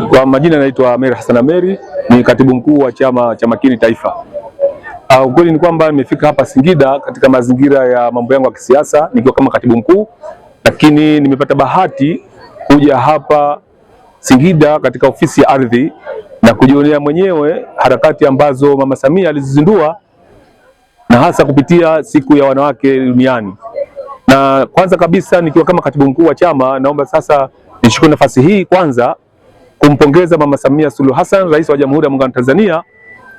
Kwa majina naitwa Amer Hassan Ameri, ni katibu mkuu wa chama cha Makini Taifa. Ukweli ni kwamba nimefika hapa Singida katika mazingira ya mambo yangu ya kisiasa nikiwa kama katibu mkuu, lakini nimepata bahati kuja hapa Singida katika ofisi ya ardhi na kujionea mwenyewe harakati ambazo Mama Samia alizizindua, na hasa kupitia siku ya wanawake duniani. Na kwanza kabisa nikiwa kama katibu mkuu wa chama, naomba sasa nichukue nafasi hii kwanza kumpongeza Mama Samia Suluhu Hassan, Rais wa Jamhuri ya Muungano wa Tanzania,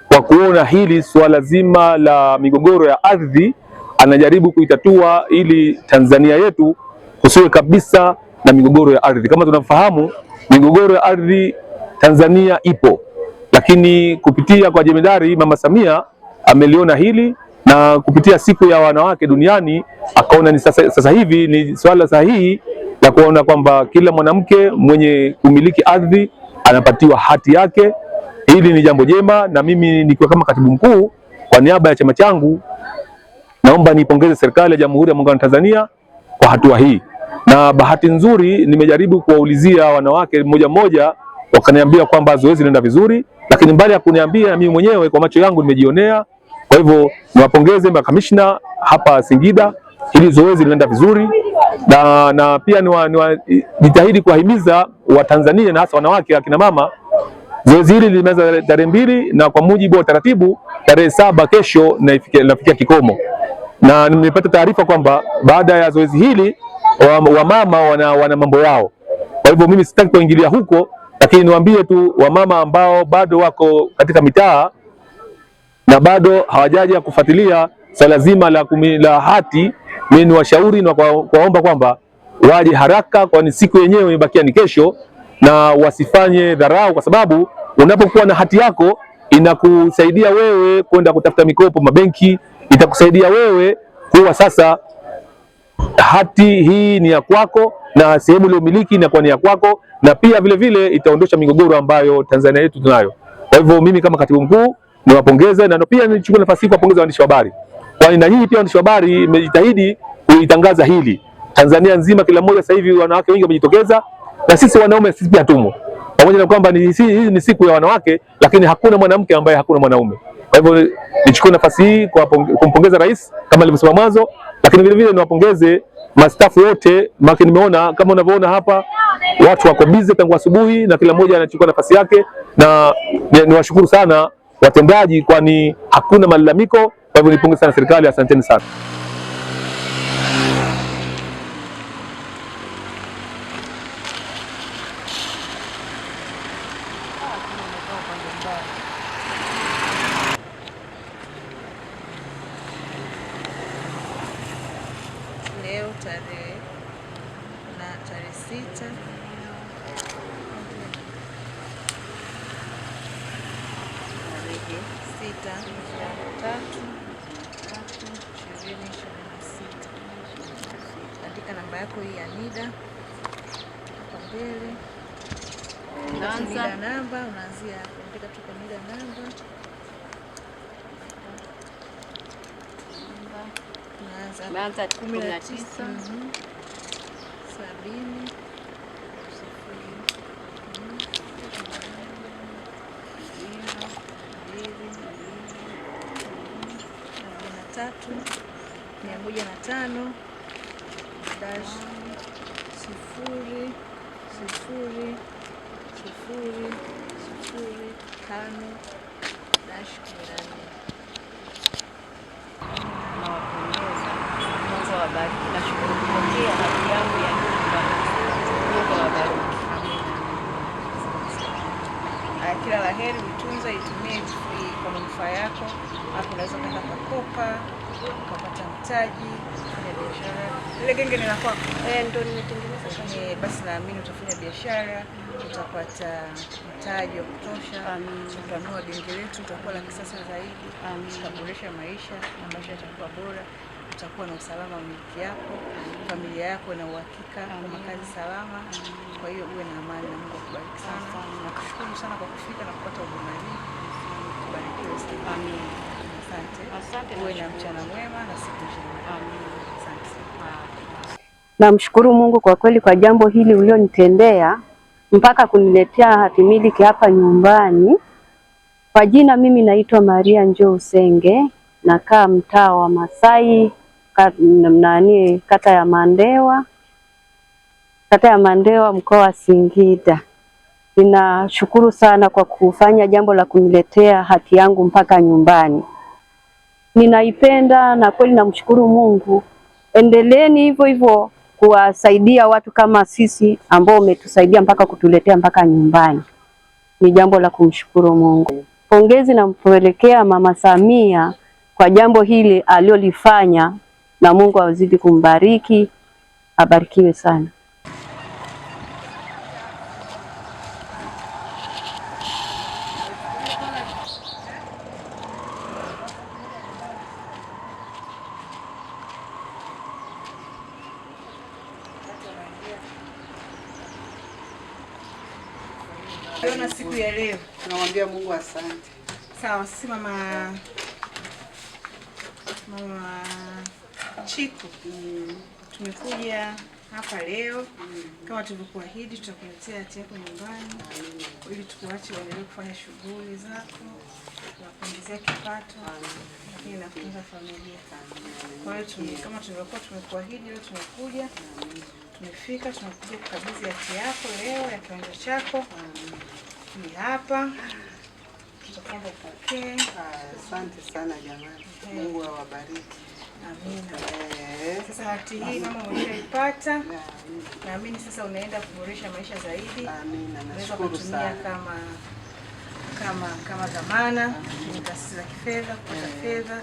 kwa kuona hili suala zima la migogoro ya ardhi anajaribu kuitatua ili Tanzania yetu kusiwe kabisa na migogoro ya ardhi. Kama tunafahamu, migogoro ya ardhi Tanzania ipo, lakini kupitia kwa jemedari Mama Samia ameliona hili, na kupitia siku ya wanawake duniani akaona ni sasa hivi ni swala sahihi la kuona kwamba kila mwanamke mwenye kumiliki ardhi anapatiwa hati yake. Hili ni jambo jema, na mimi nikiwa kama katibu mkuu kwa niaba ya chama changu naomba nipongeze serikali ya Jamhuri ya Muungano wa Tanzania kwa hatua hii. Na bahati nzuri nimejaribu kuwaulizia wanawake mmoja mmoja, wakaniambia kwamba zoezi linaenda vizuri, lakini mbali ya kuniambia, mimi mwenyewe kwa macho yangu nimejionea. Kwa hivyo niwapongeze makamishna hapa Singida, hili zoezi linaenda vizuri, na pia nijitahidi kuwahimiza Watanzania na hasa wanawake, akina mama. Zoezi hili limeanza tarehe 2 na kwa mujibu wa taratibu tarehe 7 kesho nafikia kikomo, na nimepata taarifa kwamba baada ya zoezi hili wamama wana mambo yao. Kwa hivyo mimi sitaki kuingilia huko, lakini niwaambie tu wamama ambao bado wako katika mitaa na bado hawajaja kufuatilia swala zima la hati, mimi niwashauri na kuwaomba kwamba waje haraka, kwani siku yenyewe imebakia ni kesho, na wasifanye dharau, kwa sababu unapokuwa na hati yako inakusaidia wewe kwenda kutafuta mikopo mabenki, itakusaidia wewe kuwa sasa hati hii ni ya kwako na sehemu ile umiliki inakuwa ni ya kwako, na pia vile vile itaondosha migogoro ambayo Tanzania yetu tunayo. Kwa hivyo mimi kama katibu mkuu niwapongeze, na pia nichukue nafasi hii kuwapongeza waandishi wa habari, kwani na nyinyi pia waandishi wa habari mmejitahidi kuitangaza hili Tanzania nzima. Kila mmoja sasa hivi wanawake wengi wamejitokeza, na sisi wanaume sisi pia tumo, pamoja na kwamba hii ni siku ya wanawake, lakini hakuna mwanamke ambaye hakuna mwanaume. Kwa hivyo nichukue nafasi hii kumpongeza rais kama alivyosema mwanzo, lakini vile vile niwapongeze mastafu wote, maana nimeona kama unavyoona hapa watu wako busy tangu asubuhi na kila mmoja anachukua nafasi yake, na niwashukuru sana watendaji, kwani hakuna malalamiko. Kwa hivyo nipongeze sana serikali, asanteni sana. Leo tarehe 6 andika namba yako hii ya NIDA hapa mbele, NIDA namba unaanzia hapo, andika tu NIDA namba, unaanza 19 70 105 dash 000 5 dash 14. Nawapongeza mwanzo wa bariki, nashukuru kupokea hati yangu ya nyumba. Mungu awabariki. Kila la heri, utunze, itumie kwa manufaa yako. Hapo unaweza kwenda kukopa, ukapata mtaji, kufanya biashara. Ile genge ni la kwako? Ndio nimetengeneza kwenye, basi naamini utafanya biashara, utapata mtaji wa kutosha. Tutanua genge letu, utakuwa la kisasa zaidi, tutaboresha maisha na maisha yatakuwa bora, utakuwa na usalama wa miliki yako, familia yako na uhakika kwa makazi salama. Kwa hiyo uwe na amani na Mungu akubariki sana. Nakushukuru sana kwa kufika na kupata huduma hii. Kubarikiwe sana. Amen. Asante. Uwe na mchana mwema na siku njema. Amen. Asante. Namshukuru Mungu kwa kweli kwa jambo hili ulionitendea. mpaka kuniletea hatimiliki hapa nyumbani. Kwa jina mimi naitwa Maria Njoo Usenge, nakaa mtaa wa Masai, kata ya Mandewa, mkoa wa Singida. Ninashukuru sana kwa kufanya jambo la kuniletea hati yangu mpaka nyumbani. Ninaipenda na kweli namshukuru Mungu. Endeleeni hivyo hivyo kuwasaidia watu kama sisi ambao umetusaidia mpaka kutuletea mpaka nyumbani. Ni jambo la kumshukuru Mungu. Pongezi nampelekea Mama Samia kwa jambo hili alilolifanya, na Mungu azidi kumbariki, abarikiwe sana. Na siku ya leo tunamwambia Mungu asante. Sawa, sisi mama Chiku tumekuja hapa leo kama tulivyokuahidi, tutakuletea hati yako nyumbani ili tukuache uendelee kufanya shughuli zako na kuongezea kipato lakini na kutunza familia. Kwa hiyo kama tulivyokuwa tumekuahidi, leo tumekuja, tumefika, tunakuja kukabidhi hati yako leo ya kiwanja chako. Ni hapa tutakwenda kupokea. Asante sana jamani. Mungu awabariki. Amina. Sasa hati hii mama umeshaipata. Naamini sasa unaenda kuboresha maisha zaidi. Amina. Nashukuru sana. Kama dhamana kwenye taasisi za kifedha, kupata fedha.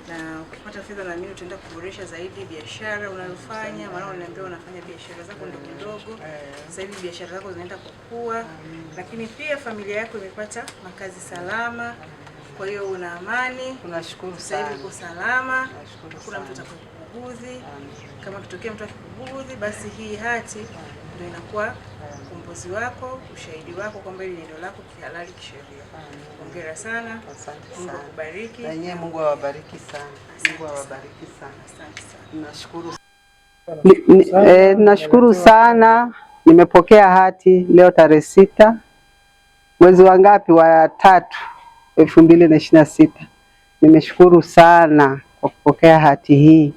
Na ukipata fedha na mimi utaenda kuboresha zaidi biashara unayofanya, maana unaniambia unafanya biashara zako ndogo ndogo. Sasa hivi biashara zako zinaenda kukua, lakini pia familia yako imepata makazi salama. Kwa hiyo una amani. Tunashukuru sana. Sasa hivi uko salama. Kuna mtu atakubuguzi. Kama kitokea mtu akikubuguzi, basi hii hati ndio inakuwa ukombozi wako, ushahidi wako kwamba hili ni ndio lako kihalali kisheria. Hongera sana. Asante sana. Mungu akubariki. Na yeye Mungu awabariki sana. Mungu awabariki sana. Asante sana. Nashukuru. Nashukuru sana. Nimepokea hati leo tarehe 6 mwezi wa ngapi, wa 3 2026. Nimeshukuru sana kwa kupokea hati hii.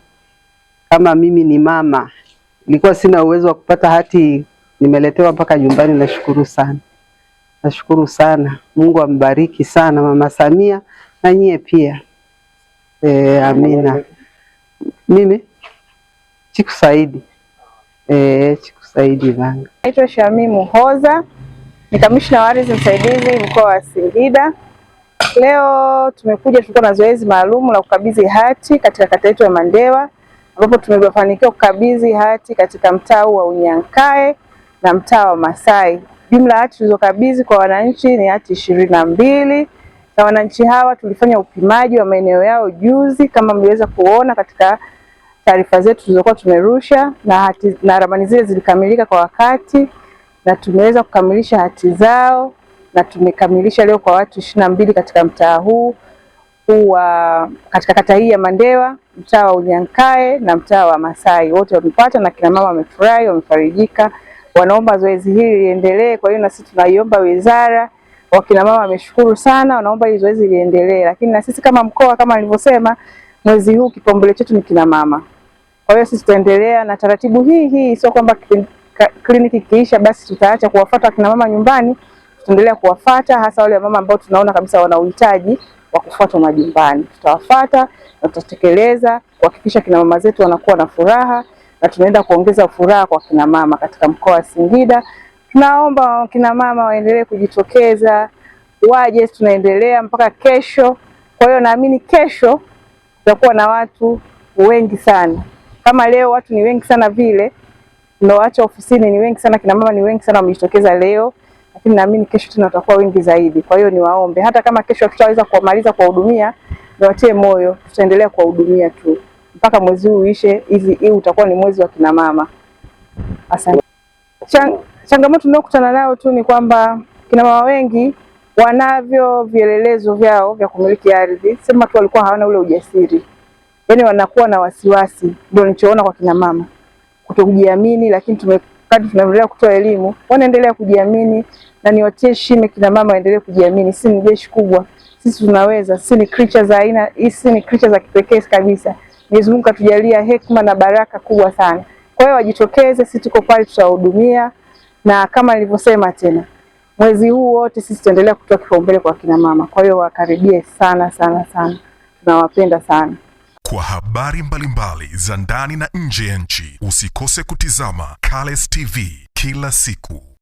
Kama mimi ni mama, nilikuwa sina uwezo wa kupata hati, nimeletewa mpaka nyumbani. Nashukuru sana. Nashukuru sana. Mungu ambariki sana Mama Samia na nyie pia. Amina. Mimi Chiku Saidi. Chiku Saidi Vanga. Naitwa Shami Muhoza, ni kamishna wa ardhi msaidizi mkoa wa Singida. Leo tumekuja, tulikuwa na zoezi maalum la kukabidhi hati katika kata yetu ya Mandewa, ambapo tumefanikiwa kukabidhi hati katika mtaa wa Unyankae na mtaa wa Masai. Jumla hati tulizokabidhi kwa wananchi ni hati 22. Na wananchi hawa tulifanya upimaji wa maeneo yao juzi, kama mliweza kuona katika taarifa zetu tulizokuwa tumerusha, na ramani zile zilikamilika kwa wakati na tumeweza kukamilisha hati zao, na tumekamilisha leo kwa watu 22 katika mtaa huu katika kata hii ya Mandewa, mtaa wa Unyankae na mtaa wa Masai. Wote wamepata na kina mama wamefurahi, wamefarijika. Wanaomba zoezi hili liendelee. Kwa hiyo na sisi tunaiomba wizara, wakina mama wameshukuru sana, wanaomba hili zoezi liendelee. Lakini na sisi kama mkoa, kama nilivyosema, mwezi huu kipaumbele chetu ni kina mama. Kwa hiyo sisi tutaendelea na taratibu hii, sio kwamba kliniki kiisha basi tutaacha kuwafuata kina mama nyumbani. Tutaendelea kuwafuata, hasa wale mama ambao tunaona kabisa wana uhitaji wa kufuatwa majumbani. Tutawafuata na tutatekeleza kuhakikisha kina mama zetu wanakuwa na furaha, na tunaenda kuongeza furaha kwa kina mama katika mkoa wa Singida. Tunaomba kina mama waendelee kujitokeza, waje, tunaendelea mpaka kesho. Kwa hiyo naamini kesho tutakuwa na watu wengi sana. Kama leo watu ni wengi sana vile tunawaacha ofisini ni wengi sana, kina mama ni wengi sana wamejitokeza leo, lakini naamini kesho tena tutakuwa wengi zaidi. Kwa hiyo niwaombe, hata kama kesho tutaweza kuwamaliza kuwahudumia, niwatie moyo, tutaendelea kuwahudumia tu mpaka mwezi huu uishe. Hii utakuwa ni mwezi wa kina mama. Asante. Changamoto tunayokutana nayo tu ni kwamba kina mama wengi wanavyo vielelezo vyao vya kumiliki ardhi, sema tu walikuwa hawana ule ujasiri. Yaani wanakuwa na wasiwasi. Ndio nilichoona kwa kina mama, kutokujiamini, lakini kadri tunavyoendelea kutoa elimu, wanaendelea kujiamini, na niwatie shime kina mama waendelee kujiamini. Sisi ni jeshi kubwa, sisi tunaweza, sisi ni creatures za aina, sisi ni creatures za kipekee kabisa. Mwenyezi Mungu atujalia hekima na baraka kubwa sana. Kwa hiyo wajitokeze, sisi tuko pale, tutawahudumia, na kama nilivyosema tena, mwezi huu wote sisi tutaendelea kutoa kipaumbele kwa kina mama. Kwa hiyo wakaribie sana sana sana, tunawapenda sana. Kwa habari mbalimbali za ndani na nje ya nchi, usikose kutizama Cales TV kila siku.